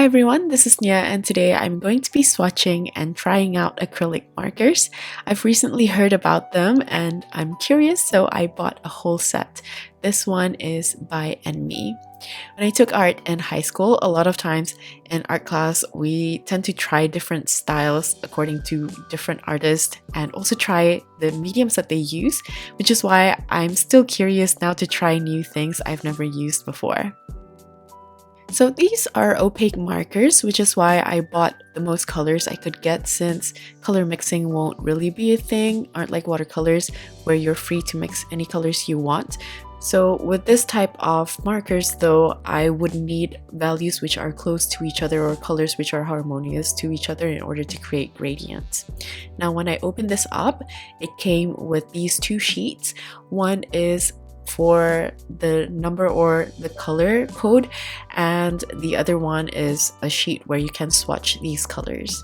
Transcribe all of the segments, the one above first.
Hi everyone, this is Nia and today I'm going to be swatching and trying out acrylic markers. I've recently heard about them and I'm curious, so I bought a whole set. This one is by ENMY. When I took art in high school, a lot of times in art class we tend to try different styles according to different artists and also try the mediums that they use, which is why I'm still curious now to try new things I've never used before. So these are opaque markers, which is why I bought the most colors I could get since color mixing won't really be a thing, aren't like watercolors where you're free to mix any colors you want. So with this type of markers though, I would need values which are close to each other or colors which are harmonious to each other in order to create gradients. Now when I opened this up, it came with these two sheets. One is for the number or the color code, and the other one is a sheet where you can swatch these colors.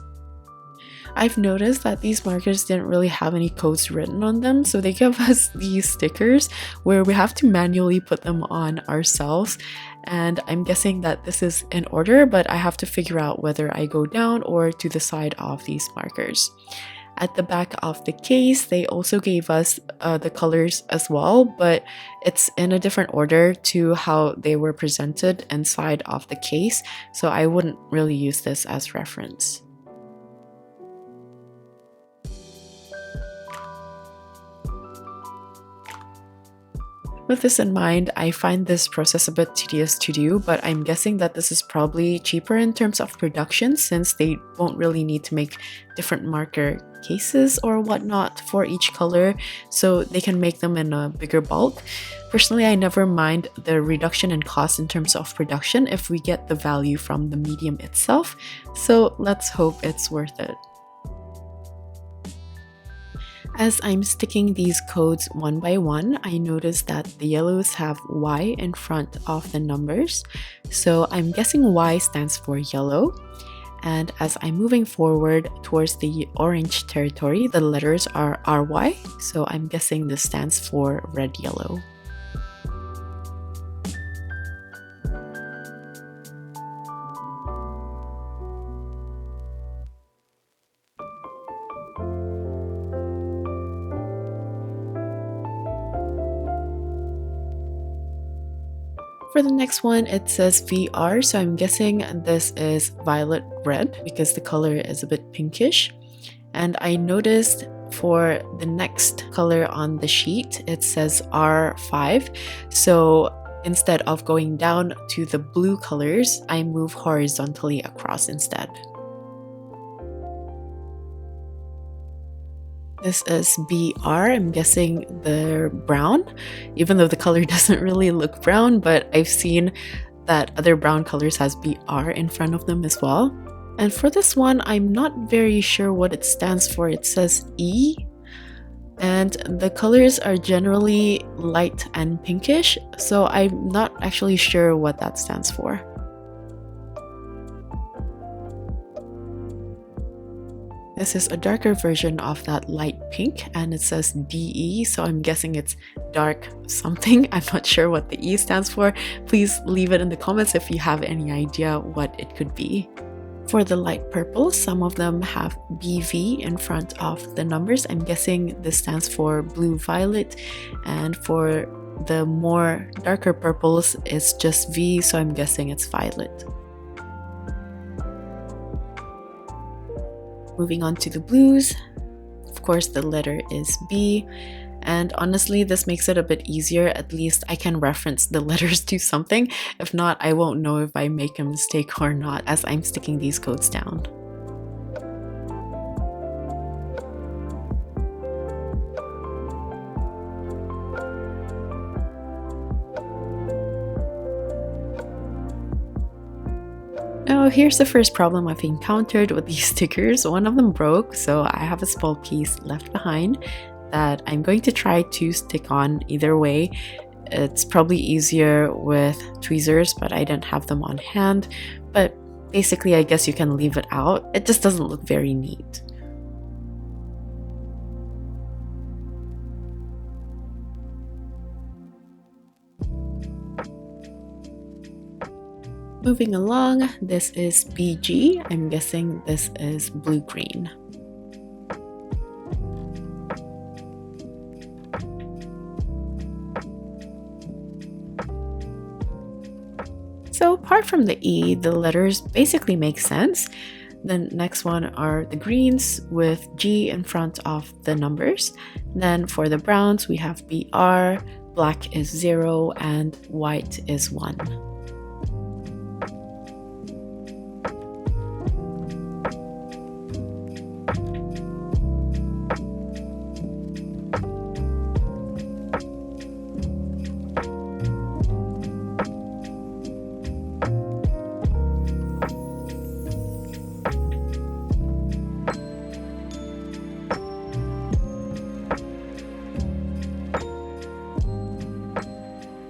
I've noticed that these markers didn't really have any codes written on them, so they give us these stickers where we have to manually put them on ourselves, and I'm guessing that this is in order, but I have to figure out whether I go down or to the side of these markers. At the back of the case, they also gave us the colors as well, but it's in a different order to how they were presented inside of the case, so I wouldn't really use this as reference. With this in mind, I find this process a bit tedious to do, but I'm guessing that this is probably cheaper in terms of production since they won't really need to make different marker cases or whatnot for each color, so they can make them in a bigger bulk. Personally, I never mind the reduction in cost in terms of production if we get the value from the medium itself, so let's hope it's worth it. As I'm sticking these codes one by one, I noticed that the yellows have Y in front of the numbers, so I'm guessing Y stands for yellow. And as I'm moving forward towards the orange territory, the letters are RY, so I'm guessing this stands for red-yellow. For the next one, it says VR, so I'm guessing this is violet red because the color is a bit pinkish. And I noticed for the next color on the sheet, it says R5. So instead of going down to the blue colors, I move horizontally across instead. This is BR. I'm guessing they're brown, even though the color doesn't really look brown, but I've seen that other brown colors has BR in front of them as well. And for this one, I'm not very sure what it stands for. It says E, and the colors are generally light and pinkish, so I'm not actually sure what that stands for. This is a darker version of that light pink and it says DE, so I'm guessing it's dark something. I'm not sure what the E stands for. Please leave it in the comments if you have any idea what it could be. For the light purples, some of them have BV in front of the numbers. I'm guessing this stands for blue violet, and for the more darker purples, it's just V, so I'm guessing it's violet. Moving on to the blues, of course the letter is B, and honestly this makes it a bit easier. At least I can reference the letters to something. If not, I won't know if I make a mistake or not as I'm sticking these codes down. Oh, here's the first problem I've encountered with these stickers. One of them broke, so I have a small piece left behind that I'm going to try to stick on either way. It's probably easier with tweezers, but I didn't have them on hand. But basically, I guess you can leave it out. It just doesn't look very neat. Moving along, this is BG. I'm guessing this is blue-green. So apart from the E, the letters basically make sense. The next one are the greens with G in front of the numbers. Then for the browns, we have BR, black is 0, and white is 1.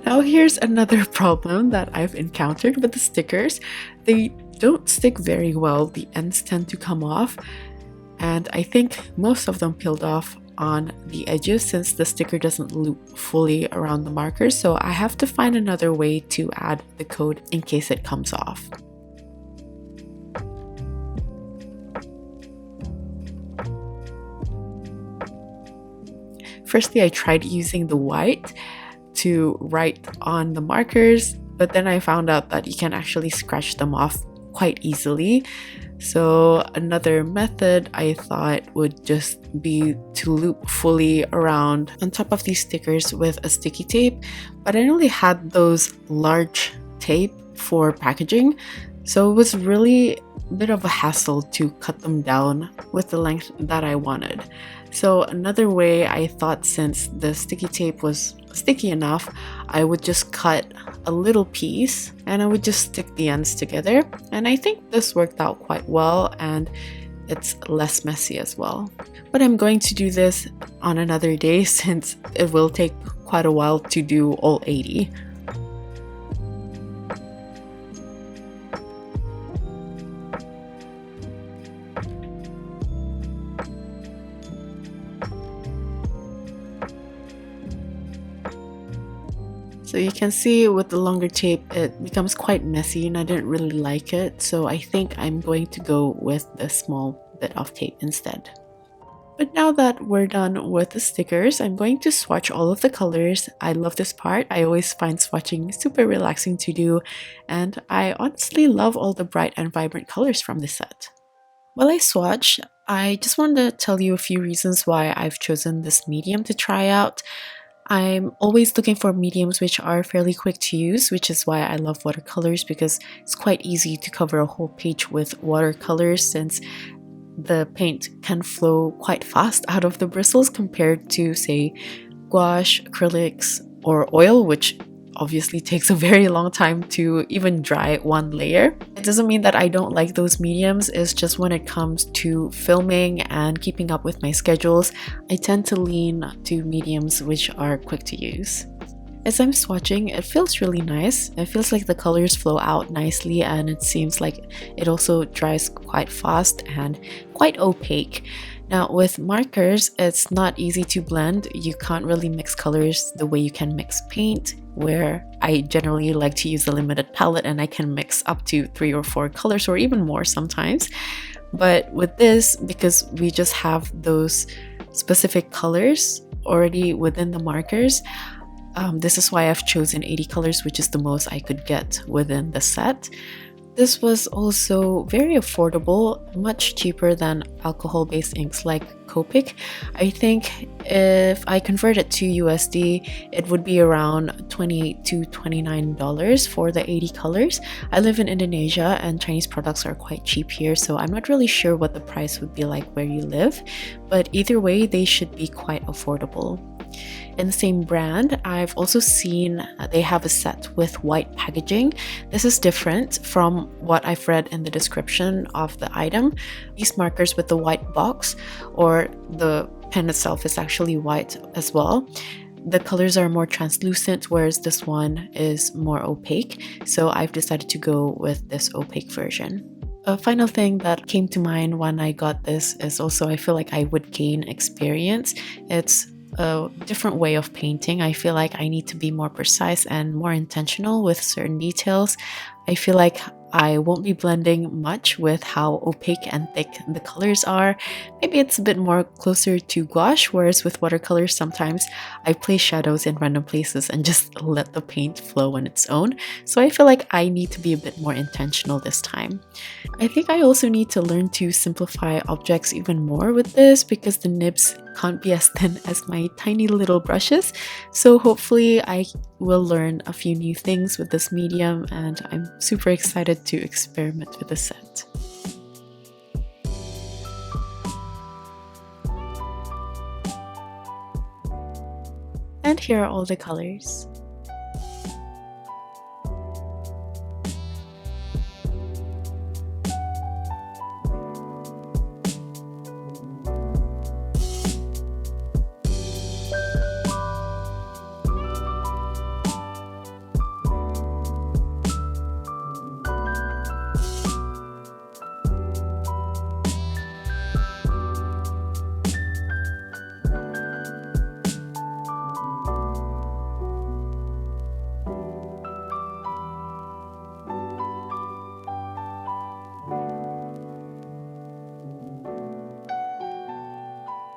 Now here's another problem that I've encountered with the stickers. They don't stick very well, the ends tend to come off, and I think most of them peeled off on the edges since the sticker doesn't loop fully around the markers, so I have to find another way to add the code in case it comes off. Firstly, I tried using the white to write on the markers, but then I found out that you can actually scratch them off quite easily. So another method I thought would just be to loop fully around on top of these stickers with a sticky tape, but I only had those large tape for packaging, so it was really a bit of a hassle to cut them down with the length that I wanted. So another way, I thought since the sticky tape was sticky enough, I would just cut a little piece and I would just stick the ends together, and I think this worked out quite well and it's less messy as well. But I'm going to do this on another day since it will take quite a while to do all 80. So you can see with the longer tape, it becomes quite messy and I didn't really like it. So I think I'm going to go with the small bit of tape instead. But now that we're done with the stickers, I'm going to swatch all of the colors. I love this part. I always find swatching super relaxing to do, and I honestly love all the bright and vibrant colors from this set. While I swatch, I just wanted to tell you a few reasons why I've chosen this medium to try out. I'm always looking for mediums which are fairly quick to use, which is why I love watercolors, because it's quite easy to cover a whole page with watercolors since the paint can flow quite fast out of the bristles compared to, say, gouache, acrylics, or oil, which obviously takes a very long time to even dry one layer. It doesn't mean that I don't like those mediums, it's just when it comes to filming and keeping up with my schedules, I tend to lean to mediums which are quick to use. As I'm swatching, it feels really nice. It feels like the colors flow out nicely, and it seems like it also dries quite fast and quite opaque. Now with markers, it's not easy to blend. You can't really mix colors the way you can mix paint, where I generally like to use a limited palette and I can mix up to 3 or 4 colors or even more sometimes. But with this, because we just have those specific colors already within the markers, this is why I've chosen 80 colors, which is the most I could get within the set. This was also very affordable, much cheaper than alcohol-based inks like Copic. I think if I convert it to USD, it would be around $28 to $29 for the 80 colors. I live in Indonesia and Chinese products are quite cheap here, so I'm not really sure what the price would be like where you live, but either way, they should be quite affordable. In the same brand, I've also seen they have a set with white packaging. This is different from what I've read in the description of the item. These markers with the white box, or the pen itself, is actually white as well. The colors are more translucent, whereas this one is more opaque. So I've decided to go with this opaque version. A final thing that came to mind when I got this is also I feel like I would gain experience. It's a different way of painting. I feel like I need to be more precise and more intentional with certain details. I feel like I won't be blending much with how opaque and thick the colors are. Maybe it's a bit more closer to gouache, whereas with watercolors sometimes I place shadows in random places and just let the paint flow on its own. So I feel like I need to be a bit more intentional this time. I think I also need to learn to simplify objects even more with this because the nibs can't be as thin as my tiny little brushes. So hopefully I will learn a few new things with this medium, and I'm super excited to experiment with the set. And here are all the colors.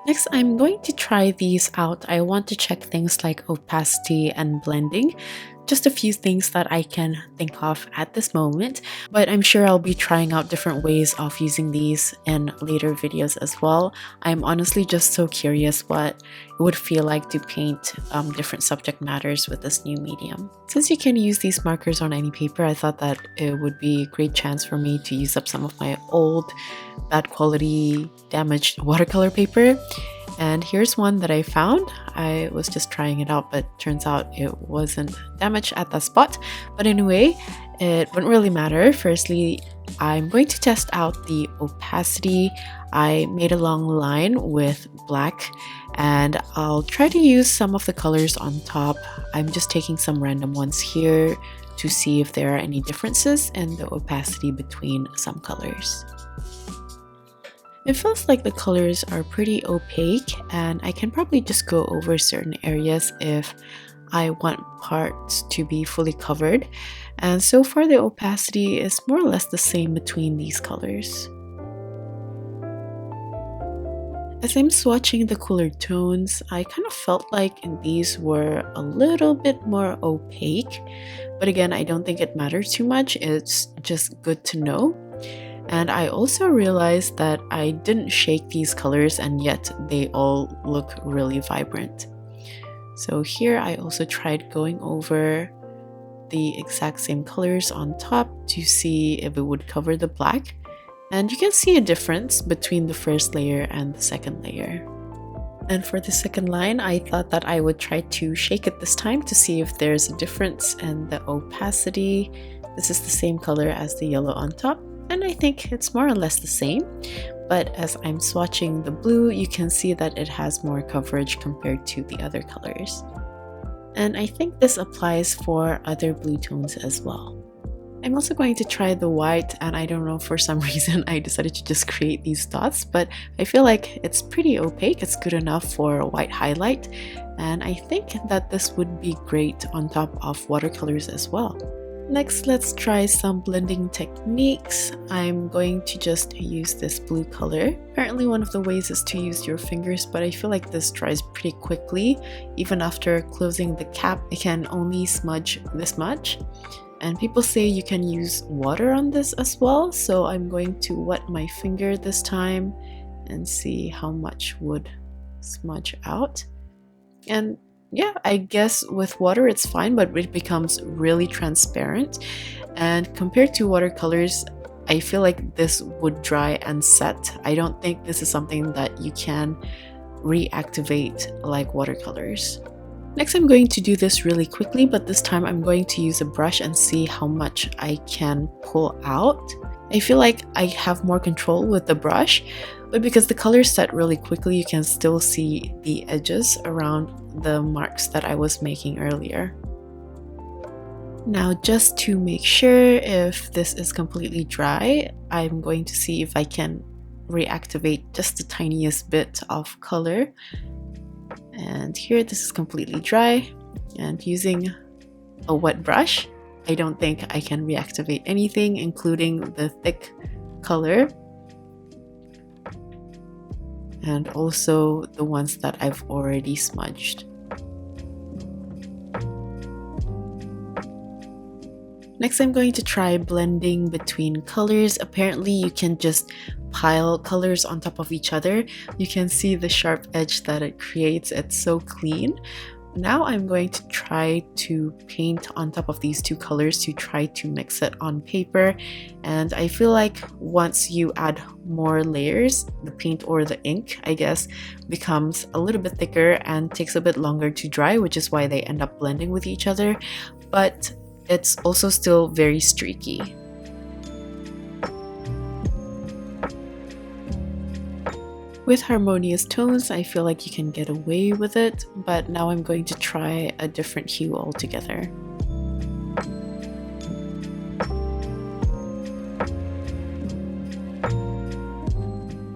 Next, I'm going to try these out. I want to check things like opacity and blending. Just a few things that I can think of at this moment, but I'm sure I'll be trying out different ways of using these in later videos as well. I'm honestly just so curious what it would feel like to paint different subject matters with this new medium. Since you can use these markers on any paper, I thought that it would be a great chance for me to use up some of my old, bad quality, damaged watercolor paper. And here's one that I found. I was just trying it out, but turns out it wasn't damaged at that spot. But anyway, it wouldn't really matter. Firstly, I'm going to test out the opacity. I made a long line with black, and I'll try to use some of the colors on top. I'm just taking some random ones here to see if there are any differences in the opacity between some colors. It feels like the colors are pretty opaque, and I can probably just go over certain areas if I want parts to be fully covered. And so far the opacity is more or less the same between these colors. As I'm swatching the cooler tones, I kind of felt like these were a little bit more opaque. But again, I don't think it matters too much. It's just good to know. And I also realized that I didn't shake these colors, and yet they all look really vibrant. So here I also tried going over the exact same colors on top to see if it would cover the black. And you can see a difference between the first layer and the second layer. And for the second line, I thought that I would try to shake it this time to see if there's a difference in the opacity. This is the same color as the yellow on top, and I think it's more or less the same. But as I'm swatching the blue, you can see that it has more coverage compared to the other colors. And I think this applies for other blue tones as well. I'm also going to try the white, and I don't know, for some reason I decided to just create these dots, but I feel like it's pretty opaque. It's good enough for a white highlight, and I think that this would be great on top of watercolors as well. Next, let's try some blending techniques. I'm going to just use this blue color. Apparently one of the ways is to use your fingers, but I feel like this dries pretty quickly. Even after closing the cap, it can only smudge this much. And people say you can use water on this as well, so I'm going to wet my finger this time and see how much would smudge out. And yeah, I guess with water it's fine, but it becomes really transparent. And compared to watercolors, I feel like this would dry and set. I don't think this is something that you can reactivate like watercolors. Next, I'm going to do this really quickly, but this time I'm going to use a brush and see how much I can pull out. I feel like I have more control with the brush, but because the colors set really quickly, you can still see the edges around the marks that I was making earlier. Now, just to make sure if this is completely dry, I'm going to see if I can reactivate just the tiniest bit of color. And here this is completely dry, and using a wet brush, I don't think I can reactivate anything, including the thick color and also the ones that I've already smudged. Next, I'm going to try blending between colors. Apparently, you can just pile colors on top of each other. You can see the sharp edge that it creates. It's so clean. Now I'm going to try to paint on top of these two colors to try to mix it on paper. And I feel like once you add more layers, the paint or the ink, I guess, becomes a little bit thicker and takes a bit longer to dry, which is why they end up blending with each other. But it's also still very streaky. With harmonious tones, I feel like you can get away with it, but now I'm going to try a different hue altogether.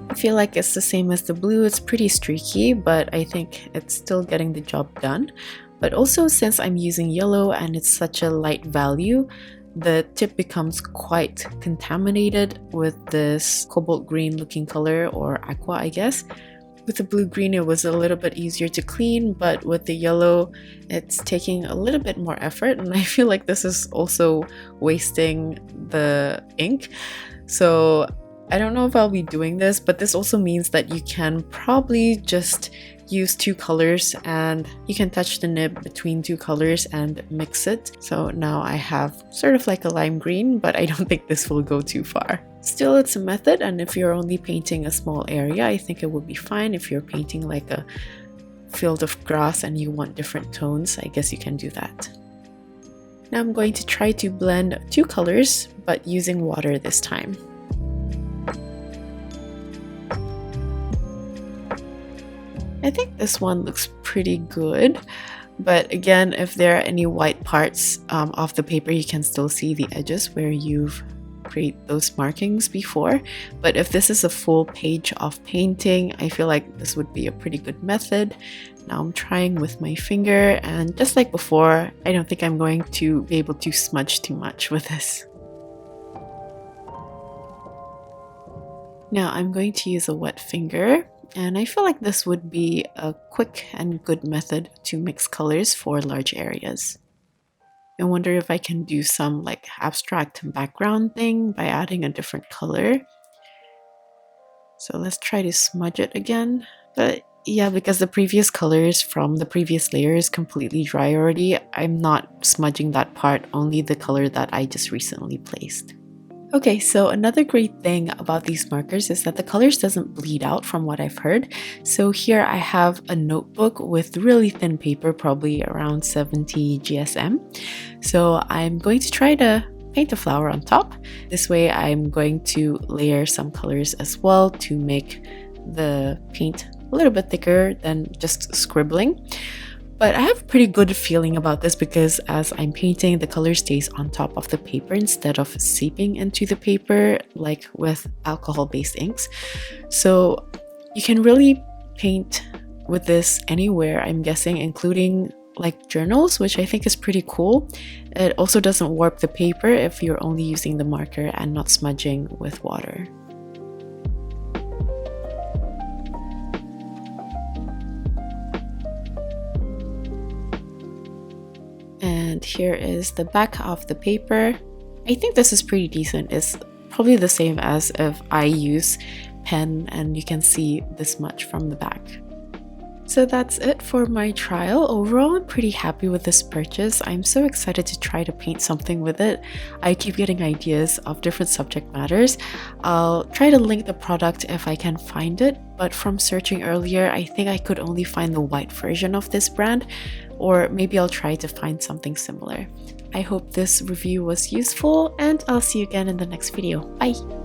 I feel like it's the same as the blue. It's pretty streaky, but I think it's still getting the job done. But also, since I'm using yellow and it's such a light value, the tip becomes quite contaminated with this cobalt green looking color, or aqua, I guess. With the blue green it was a little bit easier to clean, but with the yellow it's taking a little bit more effort, and I feel like this is also wasting the ink. So I don't know if I'll be doing this, but this also means that you can probably just use two colors and you can touch the nib between two colors and mix it. So now I have sort of like a lime green, but I don't think this will go too far. Still, it's a method, and if you're only painting a small area, I think it would be fine. If you're painting like a field of grass and you want different tones, I guess you can do that. Now I'm going to try to blend two colors, but using water this time. I think this one looks pretty good, but again, if there are any white parts of the paper, you can still see the edges where you've created those markings before. But if this is a full page of painting, I feel like this would be a pretty good method. Now I'm trying with my finger, and just like before, I don't think I'm going to be able to smudge too much with this. Now I'm going to use a wet finger. And I feel like this would be a quick and good method to mix colors for large areas. I wonder if I can do some like abstract background thing by adding a different color. So let's try to smudge it again. But yeah, because the previous colors from the previous layer is completely dry already, I'm not smudging that part, only the color that I just recently placed. Okay, so another great thing about these markers is that the colors doesn't bleed out from what I've heard. So here I have a notebook with really thin paper, probably around 70 GSM. So I'm going to try to paint a flower on top. This way I'm going to layer some colors as well to make the paint a little bit thicker than just scribbling. But I have a pretty good feeling about this because as I'm painting, the color stays on top of the paper instead of seeping into the paper like with alcohol-based inks. So you can really paint with this anywhere, I'm guessing, including like journals, which I think is pretty cool. It also doesn't warp the paper if you're only using the marker and not smudging with water. And here is the back of the paper. I think this is pretty decent. It's probably the same as if I use pen, and you can see this much from the back. So that's it for my trial. Overall, I'm pretty happy with this purchase. I'm so excited to try to paint something with it. I keep getting ideas of different subject matters. I'll try to link the product if I can find it, but from searching earlier, I think I could only find the white version of this brand, or maybe I'll try to find something similar. I hope this review was useful, and I'll see you again in the next video. Bye!